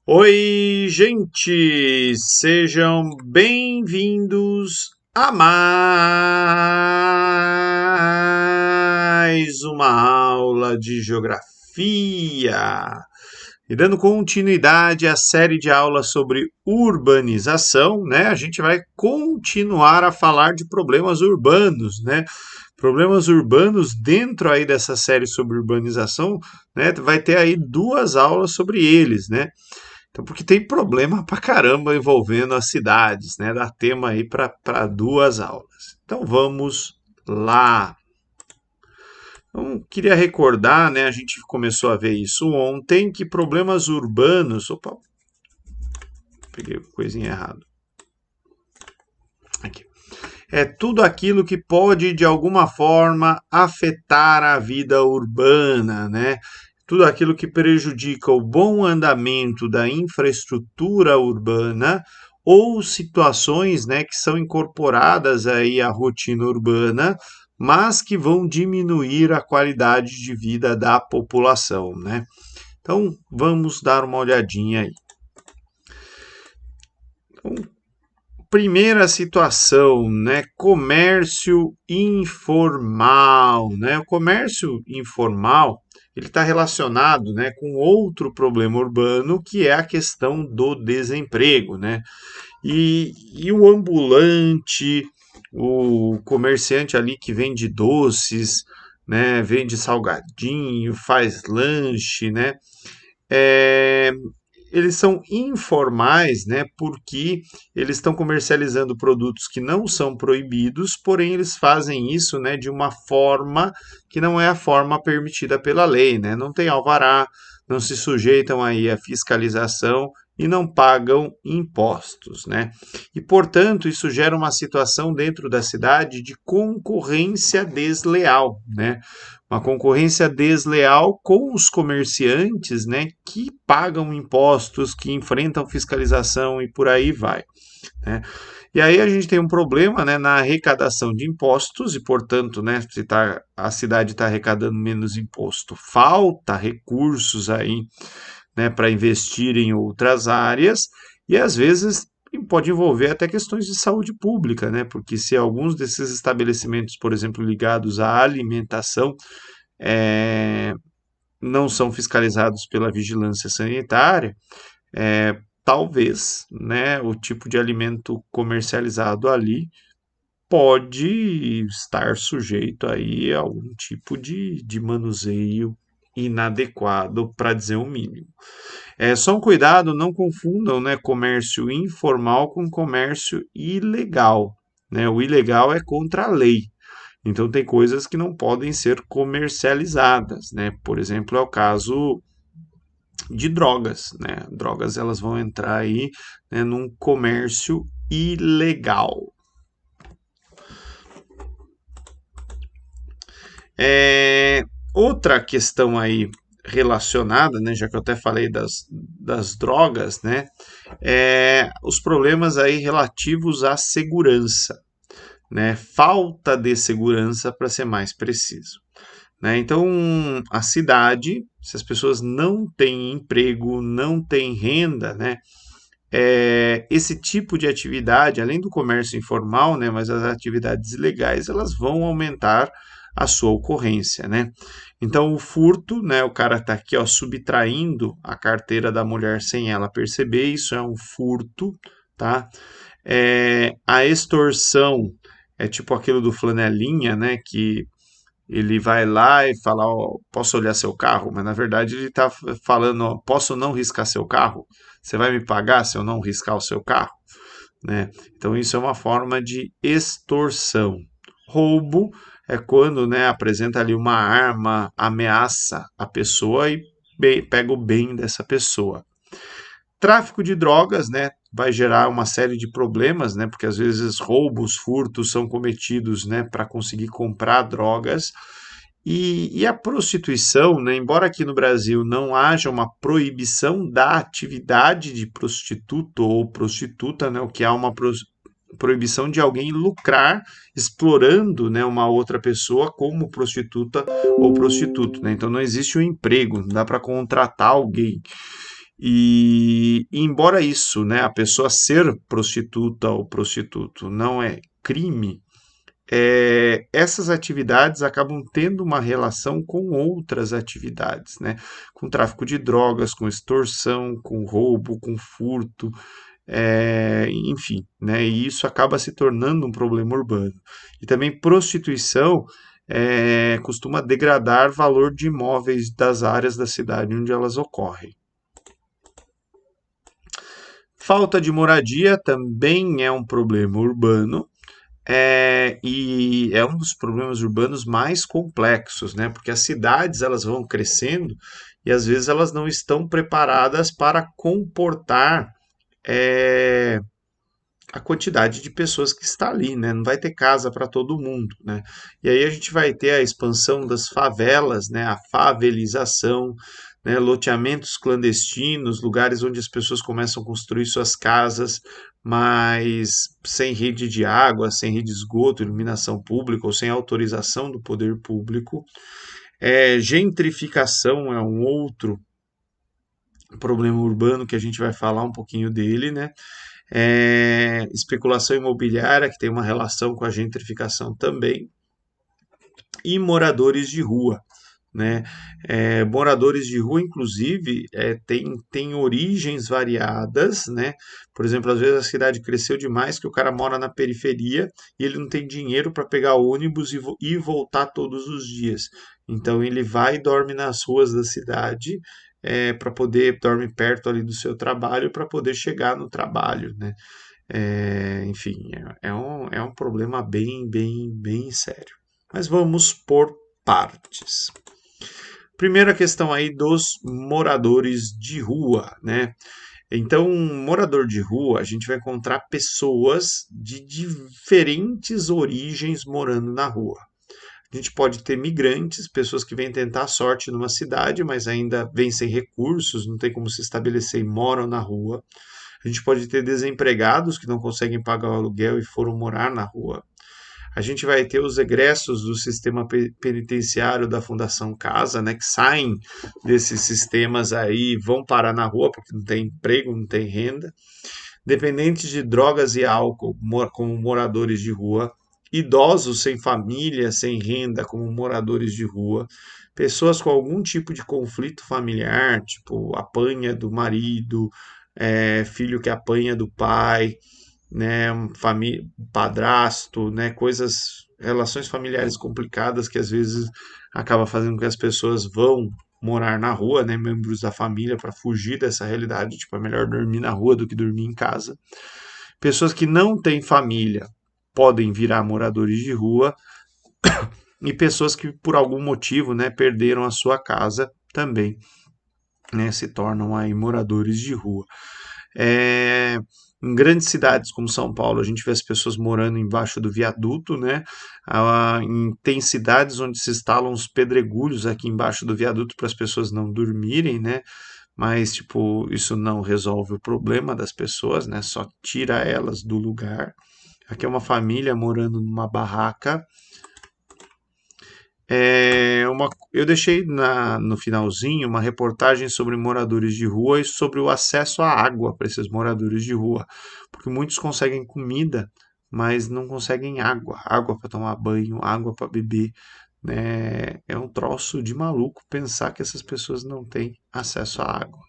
Oi, gente! Sejam bem-vindos a mais uma aula de geografia. E dando continuidade à série de aulas sobre urbanização, né? A gente vai continuar a falar de problemas urbanos, né? Problemas urbanos dentro aí dessa série sobre urbanização, né? Vai ter aí duas aulas sobre eles, né? Então, porque tem problema pra caramba envolvendo as cidades, né? Dá tema aí para duas aulas. Então vamos lá. Então, queria recordar, né? A gente começou a ver isso ontem, que problemas urbanos. Opa, peguei coisinha errada. Aqui. É tudo aquilo que pode, de alguma forma, afetar a vida urbana, né? Tudo aquilo que prejudica o bom andamento da infraestrutura urbana ou situações, né, que são incorporadas aí à rotina urbana, mas que vão diminuir a qualidade de vida da população, né? Então, vamos dar uma olhadinha aí. Então, primeira situação, né? Comércio informal, né? O comércio informal ele está relacionado, né, com outro problema urbano que é a questão do desemprego, né? E o ambulante, o comerciante ali que vende doces, né? Vende salgadinho, faz lanche, né? É, eles são informais, né, porque eles estão comercializando produtos que não são proibidos, porém eles fazem isso, né, de uma forma que não é a forma permitida pela lei, né? Não tem alvará, não se sujeitam aí à fiscalização e não pagam impostos, né? E portanto isso gera uma situação dentro da cidade de concorrência desleal, né? Uma concorrência desleal com os comerciantes, né, que pagam impostos, que enfrentam fiscalização e por aí vai, né? E aí a gente tem um problema, né, na arrecadação de impostos e, portanto, né, se a cidade está arrecadando menos imposto, falta recursos aí, né, para investir em outras áreas e às vezes pode envolver até questões de saúde pública, né? Porque se alguns desses estabelecimentos, por exemplo, ligados à alimentação, é, não são fiscalizados pela vigilância sanitária, talvez, né, o tipo de alimento comercializado ali pode estar sujeito aí a algum tipo de manuseio inadequado, para dizer o mínimo. É só um cuidado, não confundam, né, comércio informal com comércio ilegal, né? O ilegal é contra a lei. Então tem coisas que não podem ser comercializadas, né? Por exemplo, é o caso de drogas, né? Drogas elas vão entrar aí, né, num comércio ilegal. É, outra questão aí relacionada, né, já que eu até falei das drogas, né, os problemas aí relativos à segurança, né, falta de segurança para ser mais preciso. Né? Então, a cidade, se as pessoas não têm emprego, não têm renda, né? Esse tipo de atividade, além do comércio informal, né, mas as atividades ilegais, elas vão aumentar a sua ocorrência, né? Então, o furto, né, o cara está aqui, ó, subtraindo a carteira da mulher sem ela perceber, isso é um furto, tá? A extorsão é tipo aquilo do flanelinha, né, que ele vai lá e fala, ó, posso olhar seu carro? Mas na verdade ele está falando, ó, posso não riscar seu carro? Você vai me pagar se eu não riscar o seu carro? Né? Então isso é uma forma de extorsão. Roubo é quando, né, apresenta ali uma arma, ameaça a pessoa e pega o bem dessa pessoa. Tráfico de drogas, né, vai gerar uma série de problemas, né, porque às vezes roubos, furtos são cometidos, né, para conseguir comprar drogas. E a prostituição, né, embora aqui no Brasil não haja uma proibição da atividade de prostituto ou prostituta, né, o que há uma proibição de alguém lucrar explorando, né, uma outra pessoa como prostituta ou prostituto, né? Então não existe um emprego, não dá para contratar alguém. E embora isso, né, a pessoa ser prostituta ou prostituto não é crime, essas atividades acabam tendo uma relação com outras atividades, né? Com tráfico de drogas, com extorsão, com roubo, com furto, enfim, né? E isso acaba se tornando um problema urbano. E também prostituição costuma degradar valor de imóveis das áreas da cidade onde elas ocorrem. Falta de moradia também é um problema urbano, e é um dos problemas urbanos mais complexos, né? Porque as cidades elas vão crescendo e às vezes elas não estão preparadas para comportar é, a quantidade de pessoas que está ali, né? Não vai ter casa para todo mundo, né? E aí a gente vai ter a expansão das favelas, né? A favelização, né? Loteamentos clandestinos, lugares onde as pessoas começam a construir suas casas, mas sem rede de água, sem rede de esgoto, iluminação pública ou sem autorização do poder público. Gentrificação é um outro problema urbano que a gente vai falar um pouquinho dele, né? Especulação imobiliária, que tem uma relação com a gentrificação também, e moradores de rua. Né? Moradores de rua, inclusive, tem origens variadas, né? Por exemplo, às vezes a cidade cresceu demais que o cara mora na periferia e ele não tem dinheiro para pegar ônibus e voltar todos os dias. Então ele vai e dorme nas ruas da cidade para poder dorme perto ali do seu trabalho para poder chegar no trabalho, né? Enfim, é um problema bem sério. Mas vamos por partes. Primeira questão aí dos moradores de rua, né? Então, morador de rua, a gente vai encontrar pessoas de diferentes origens morando na rua. A gente pode ter migrantes, pessoas que vêm tentar a sorte numa cidade, mas ainda vêm sem recursos, não tem como se estabelecer e moram na rua. A gente pode ter desempregados que não conseguem pagar o aluguel e foram morar na rua. A gente vai ter os egressos do sistema penitenciário da Fundação Casa, né, que saem desses sistemas aí e vão parar na rua porque não tem emprego, não tem renda. Dependentes de drogas e álcool, como moradores de rua. Idosos sem família, sem renda, como moradores de rua. Pessoas com algum tipo de conflito familiar, tipo apanha do marido, filho que apanha do pai, né, família, padrasto, né, coisas, relações familiares complicadas que às vezes acaba fazendo com que as pessoas vão morar na rua, né, membros da família para fugir dessa realidade, tipo, é melhor dormir na rua do que dormir em casa. Pessoas que não têm família podem virar moradores de rua e pessoas que por algum motivo, né, perderam a sua casa também, né, se tornam aí moradores de rua. É, em grandes cidades como São Paulo, a gente vê as pessoas morando embaixo do viaduto, né? Tem cidades onde se instalam os pedregulhos aqui embaixo do viaduto para as pessoas não dormirem, né? Mas, tipo, isso não resolve o problema das pessoas, né? Só tira elas do lugar. Aqui é uma família morando numa barraca. Eu deixei no finalzinho uma reportagem sobre moradores de rua e sobre o acesso à água para esses moradores de rua, porque muitos conseguem comida, mas não conseguem água, água para tomar banho, água para beber, né? É um troço de maluco pensar que essas pessoas não têm acesso à água.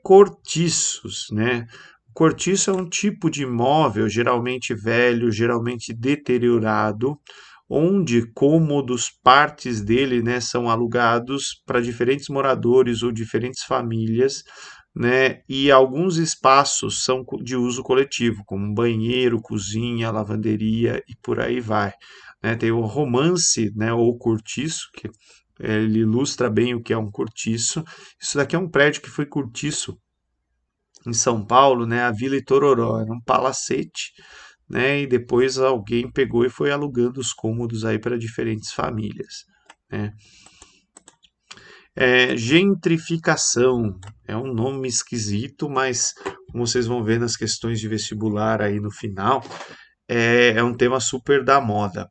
Cortiços, né? Cortiço é um tipo de imóvel geralmente velho, geralmente deteriorado, onde cômodos, partes dele, né, são alugados para diferentes moradores ou diferentes famílias, né, e alguns espaços são de uso coletivo, como banheiro, cozinha, lavanderia e por aí vai. Né? Tem o romance, né, ou cortiço, que ele ilustra bem o que é um cortiço. Isso daqui é um prédio que foi cortiço em São Paulo, né, a Vila Itororó, era um palacete, né, e depois alguém pegou e foi alugando os cômodos aí para diferentes famílias, né. Gentrificação é um nome esquisito, mas como vocês vão ver nas questões de vestibular aí no final, é um tema super da moda.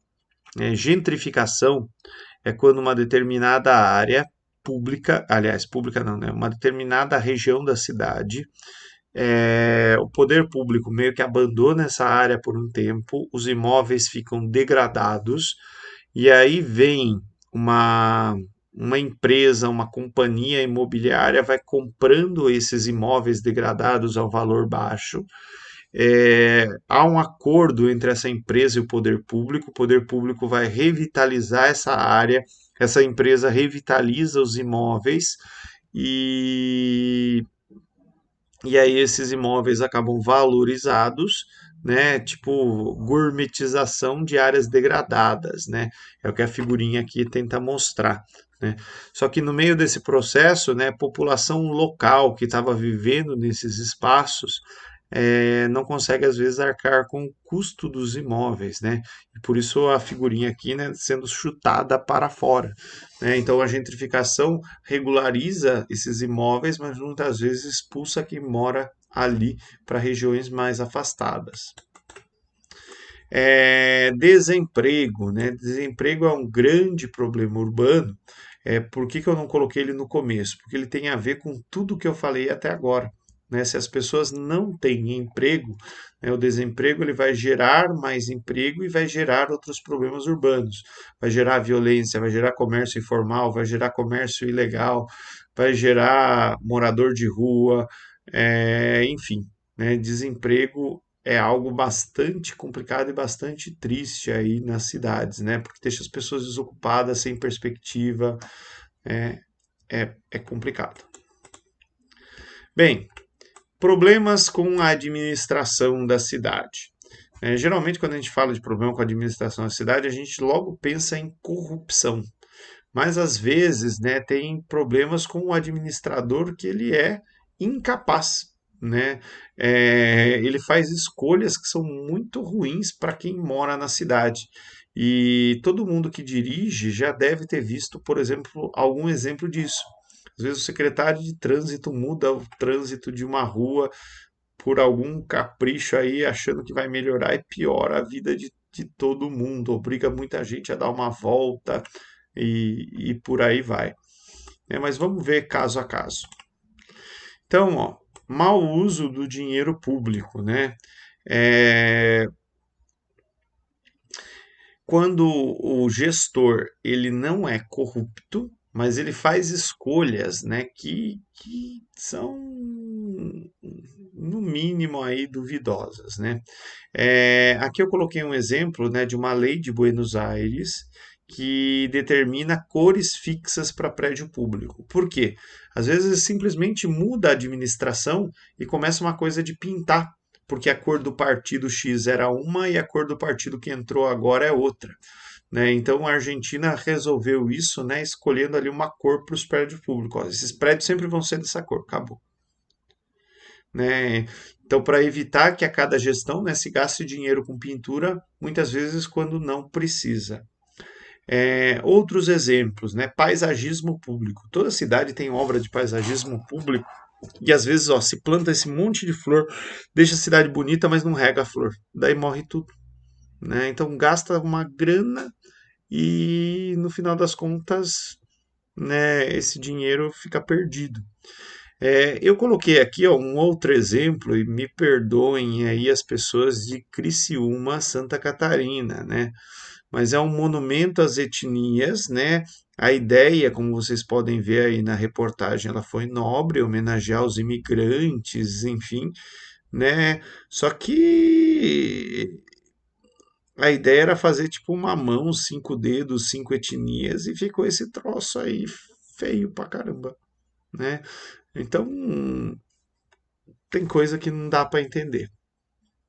Gentrificação é quando uma determinada área pública, aliás, pública não, né? Uma determinada região da cidade, o poder público meio que abandona essa área por um tempo, os imóveis ficam degradados, e aí vem uma, uma empresa, uma companhia imobiliária, vai comprando esses imóveis degradados ao valor baixo. Há um acordo entre essa empresa e o poder público vai revitalizar essa área, essa empresa revitaliza os imóveis e e aí esses imóveis acabam valorizados, né? Tipo gourmetização de áreas degradadas, né? É o que a figurinha aqui tenta mostrar, né? Só que no meio desse processo, né, a população local que estava vivendo nesses espaços não consegue às vezes arcar com o custo dos imóveis, né? E por isso a figurinha aqui, né, sendo chutada para fora, né? Então a gentrificação regulariza esses imóveis, mas muitas vezes expulsa quem mora ali para regiões mais afastadas. Desemprego, né? Desemprego é um grande problema urbano. Por que que eu não coloquei ele no começo? Porque ele tem a ver com tudo que eu falei até agora, né? Se as pessoas não têm emprego, né, o desemprego ele vai gerar mais emprego e vai gerar outros problemas urbanos. Vai gerar violência, vai gerar comércio informal, vai gerar comércio ilegal, vai gerar morador de rua, enfim, né? Desemprego é algo bastante complicado e bastante triste aí nas cidades, né? Porque deixa as pessoas desocupadas, sem perspectiva, é, é complicado. Bem, problemas com a administração da cidade. Geralmente, quando a gente fala de problema com a administração da cidade, a gente logo pensa em corrupção. Mas às vezes, né, tem problemas com o administrador que ele é incapaz, né? Ele faz escolhas que são muito ruins para quem mora na cidade. E todo mundo que dirige já deve ter visto, por exemplo, algum exemplo disso. Às vezes o secretário de trânsito muda o trânsito de uma rua por algum capricho aí, achando que vai melhorar e piora a vida de todo mundo, obriga muita gente a dar uma volta e por aí vai. Mas vamos ver caso a caso. Então, ó, mau uso do dinheiro público, né? É, quando o gestor ele não é corrupto, mas ele faz escolhas, né, que são no mínimo aí duvidosas, né? Aqui eu coloquei um exemplo, né, de uma lei de Buenos Aires que determina cores fixas para prédio público. Por quê? Às vezes simplesmente muda a administração e começa uma coisa de pintar, porque a cor do partido X era uma e a cor do partido que entrou agora é outra. Né? Então a Argentina resolveu isso, né, escolhendo ali uma cor para os prédios públicos. Ó, esses prédios sempre vão ser dessa cor, acabou. Né? Então, para evitar que a cada gestão, né, se gaste dinheiro com pintura, muitas vezes quando não precisa. Outros exemplos, né? Paisagismo público. Toda cidade tem obra de paisagismo público e às vezes, ó, se planta esse monte de flor, deixa a cidade bonita, mas não rega a flor. Daí morre tudo, né? Então gasta uma grana e no final das contas, né, esse dinheiro fica perdido. Eu coloquei aqui ó, um outro exemplo, e me perdoem aí as pessoas de Criciúma, Santa Catarina, né? Mas é um monumento às etnias, né? A ideia, como vocês podem ver aí na reportagem, ela foi nobre, homenagear os imigrantes, enfim, né? Só que a ideia era fazer tipo uma mão, 5 dedos, 5 etnias, e ficou esse troço aí feio pra caramba, né? Então, tem coisa que não dá para entender,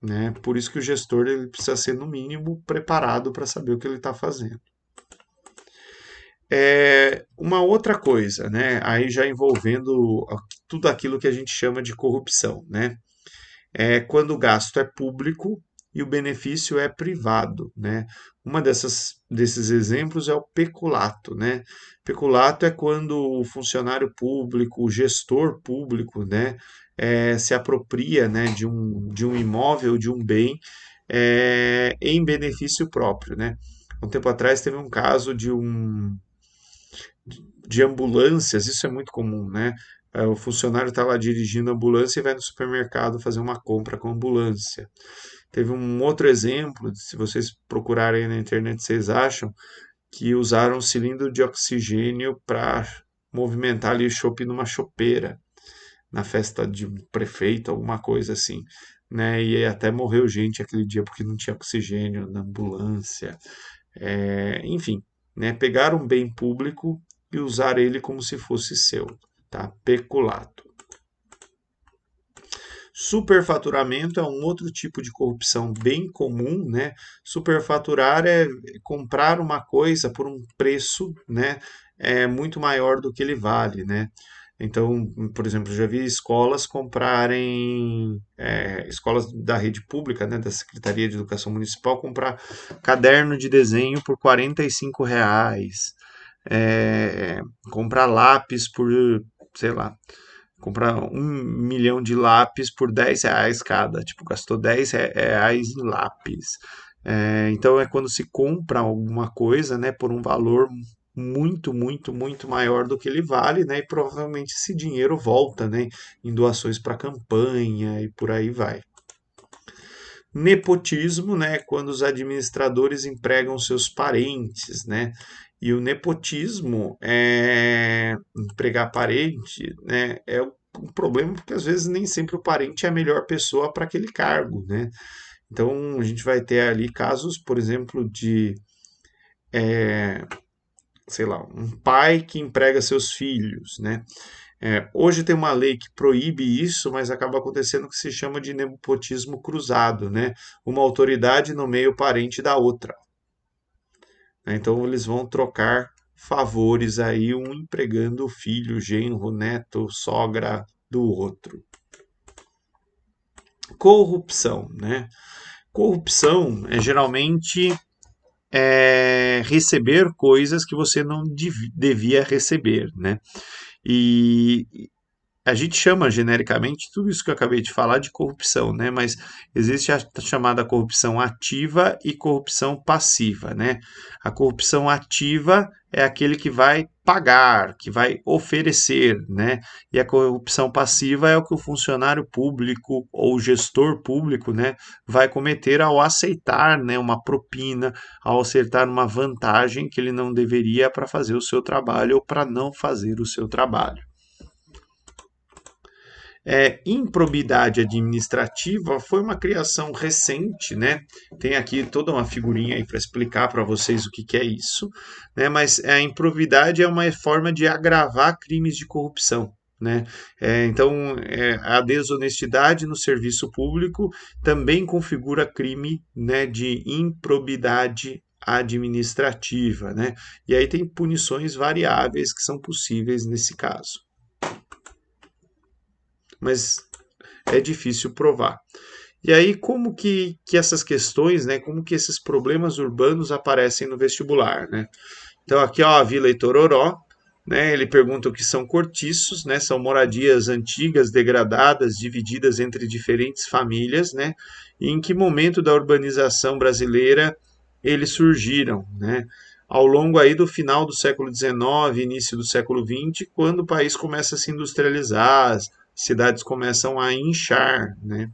né? Por isso que o gestor ele precisa ser, no mínimo, preparado para saber o que ele está fazendo. Uma outra coisa, né? Aí já envolvendo tudo aquilo que a gente chama de corrupção, né? Quando o gasto é público e o benefício é privado, né? Desses exemplos é o peculato, né? Peculato é quando o funcionário público, o gestor público, né, se apropria, né, de um imóvel, de um bem, em benefício próprio, né? Um tempo atrás teve um caso de ambulâncias, isso é muito comum, né? O funcionário está lá dirigindo a ambulância e vai no supermercado fazer uma compra com a ambulância. Teve um outro exemplo, se vocês procurarem na internet, vocês acham, que usaram um cilindro de oxigênio para movimentar ali o chopp numa chopeira, na festa de um prefeito, alguma coisa assim. Né? E até morreu gente aquele dia porque não tinha oxigênio na ambulância. Enfim, né? Pegar um bem público e usar ele como se fosse seu, tá? Peculato. Superfaturamento é um outro tipo de corrupção bem comum, né? Superfaturar é comprar uma coisa por um preço, né, muito maior do que ele vale, né? Então, por exemplo, já vi escolas comprarem, escolas da rede pública, né, da Secretaria de Educação Municipal, comprar caderno de desenho por R$ 45, é, comprar lápis por, sei lá, comprar 1 milhão de lápis por R$ 10 cada. Tipo, gastou R$ 10 em lápis. Então é quando se compra alguma coisa, né, por um valor muito, muito, muito maior do que ele vale, né, e provavelmente esse dinheiro volta, né, em doações para campanha e por aí vai. Nepotismo, né, quando os administradores empregam seus parentes, né, e o nepotismo, empregar parente, né, é um problema porque às vezes nem sempre o parente é a melhor pessoa para aquele cargo, né? Então a gente vai ter ali casos, por exemplo, de, sei lá, um pai que emprega seus filhos, né? Hoje tem uma lei que proíbe isso, mas acaba acontecendo o que se chama de nepotismo cruzado, né? Uma autoridade nomeia o parente da outra, né? Então eles vão trocar favores aí, um empregando o filho, genro, neto, sogra do outro. Corrupção, né? Corrupção é geralmente receber coisas que você não devia receber, né? E a gente chama genericamente tudo isso que eu acabei de falar de corrupção, né? Mas existe a chamada corrupção ativa e corrupção passiva, né? A corrupção ativa é aquele que vai pagar, que vai oferecer, né? E a corrupção passiva é o que o funcionário público ou o gestor público, né, vai cometer ao aceitar, né, uma propina, ao aceitar uma vantagem que ele não deveria para fazer o seu trabalho ou para não fazer o seu trabalho. Improbidade administrativa foi uma criação recente, né? Tem aqui toda uma figurinha aí para explicar para vocês o que, que é isso, né? Mas a improbidade é uma forma de agravar crimes de corrupção. Né? Então, a desonestidade no serviço público também configura crime, né, de improbidade administrativa. Né? E aí tem punições variáveis que são possíveis nesse caso. Mas é difícil provar. E aí, como que essas questões, né, como que esses problemas urbanos aparecem no vestibular, né? Então, aqui, ó, a Vila Itororó, né, ele pergunta o que são cortiços, né, são moradias antigas, degradadas, divididas entre diferentes famílias, né, e em que momento da urbanização brasileira eles surgiram, né? Ao longo aí do final do século XIX, início do século XX, quando o país começa a se industrializar, as cidades começam a inchar, né?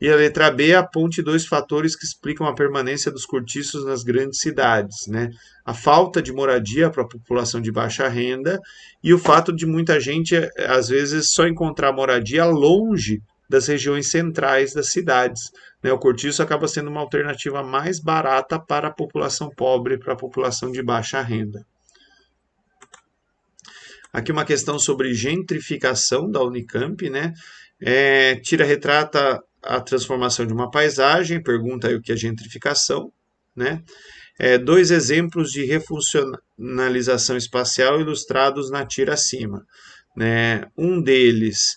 E a letra B aponte dois fatores que explicam a permanência dos cortiços nas grandes cidades, né? A falta de moradia para a população de baixa renda e o fato de muita gente, às vezes, só encontrar moradia longe das regiões centrais das cidades, né? O cortiço acaba sendo uma alternativa mais barata para a população pobre, para a população de baixa renda. Aqui uma questão sobre gentrificação da Unicamp, né? Retrata a transformação de uma paisagem, pergunta aí o que é gentrificação, né? Dois exemplos de refuncionalização espacial ilustrados na tira acima, né? Um deles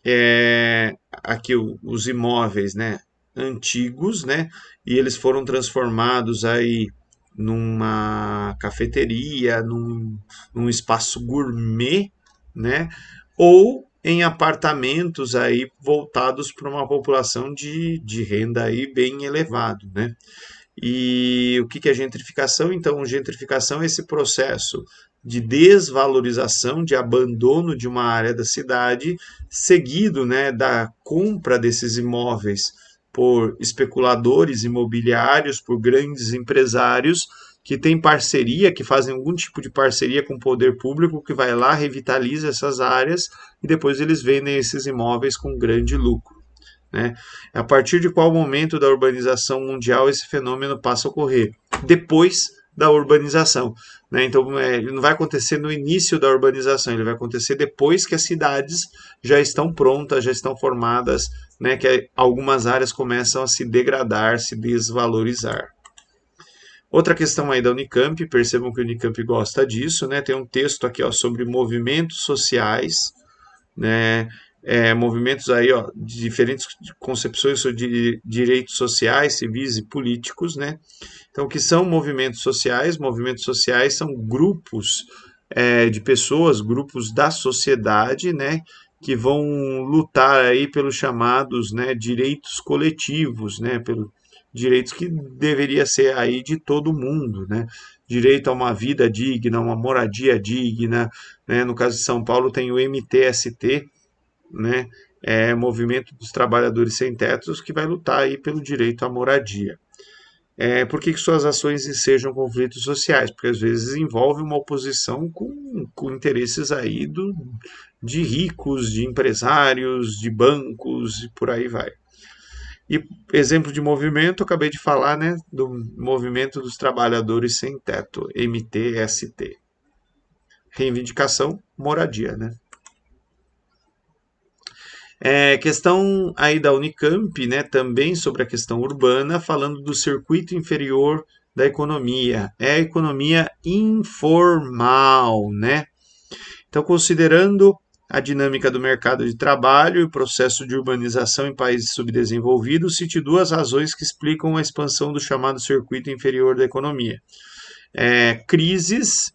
é aqui os imóveis, né, antigos, né? E eles foram transformados aí numa cafeteria, num espaço gourmet, né? Ou em apartamentos aí voltados para uma população de renda aí bem elevado, né? E o que é gentrificação? Então, gentrificação é esse processo de desvalorização, de abandono de uma área da cidade, seguido, né, da compra desses imóveis por especuladores imobiliários, por grandes empresários que têm parceria, que fazem algum tipo de parceria com o poder público, que vai lá, revitaliza essas áreas e depois eles vendem esses imóveis com grande lucro. Né? A partir de qual momento da urbanização mundial esse fenômeno passa a ocorrer? Depois da urbanização. Né? Então, ele não vai acontecer no início da urbanização, ele vai acontecer depois que as cidades já estão prontas, já estão formadas, né? Que algumas áreas começam a se degradar, se desvalorizar. Outra questão aí da Unicamp, percebam que o Unicamp gosta disso, né? Tem um texto aqui ó, sobre movimentos sociais, né? Movimentos aí, ó, de diferentes concepções sobre direitos sociais, civis e políticos, né? Então, o que são movimentos sociais? Movimentos sociais são grupos de pessoas, grupos da sociedade, né? Que vão lutar aí pelos chamados, né, direitos coletivos, né? Pelos direitos que deveria ser aí de todo mundo, né? Direito a uma vida digna, uma moradia digna, né? No caso de São Paulo tem o MTST, né? Movimento dos Trabalhadores Sem Tetos, que vai lutar aí pelo direito à moradia. Por que suas ações sejam conflitos sociais? Porque às vezes envolve uma oposição com interesses aí de ricos, de empresários, de bancos e por aí vai. E exemplo de movimento, eu acabei de falar, né, do Movimento dos Trabalhadores Sem Teto, MTST. Reivindicação, moradia, né? Questão aí da Unicamp, né, também sobre a questão urbana, falando do circuito inferior da economia. É a economia informal, né? Então, considerando a dinâmica do mercado de trabalho e o processo de urbanização em países subdesenvolvidos, cite duas razões que explicam a expansão do chamado circuito inferior da economia. Crises,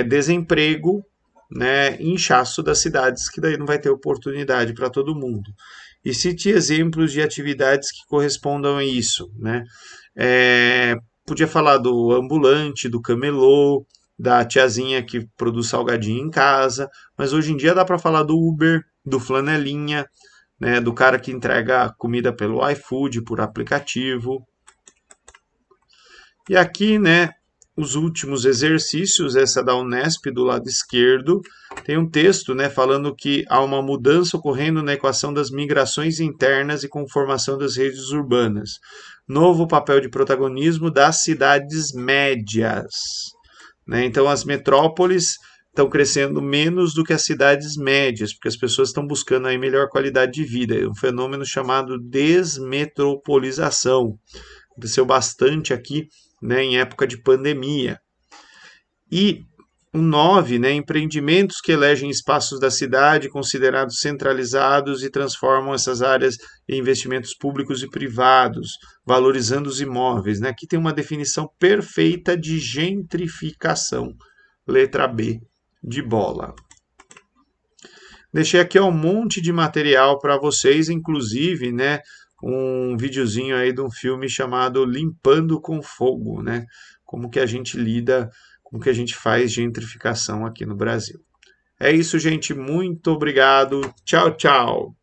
desemprego, né, inchaço das cidades, que daí não vai ter oportunidade para todo mundo. E cite exemplos de atividades que correspondam a isso. Né? Podia falar do ambulante, do camelô, da tiazinha que produz salgadinho em casa, mas hoje em dia dá para falar do Uber, do flanelinha, né, do cara que entrega comida pelo iFood, por aplicativo. E aqui, né, os últimos exercícios, essa da Unesp do lado esquerdo, tem um texto, né, falando que há uma mudança ocorrendo na equação das migrações internas e conformação das redes urbanas. Novo papel de protagonismo das cidades médias. Né? Então, as metrópoles estão crescendo menos do que as cidades médias, porque as pessoas estão buscando aí melhor qualidade de vida. É um fenômeno chamado desmetropolização. Aconteceu bastante aqui, né, em época de pandemia. E o 9, né, empreendimentos que elegem espaços da cidade considerados centralizados e transformam essas áreas em investimentos públicos e privados, valorizando os imóveis. Né? Aqui tem uma definição perfeita de gentrificação. Letra B, de bola. Deixei aqui um monte de material para vocês, inclusive, né, um videozinho aí de um filme chamado Limpando com Fogo, né? Como que a gente lida, como que a gente faz gentrificação aqui no Brasil. É isso, gente. Muito obrigado. Tchau, tchau.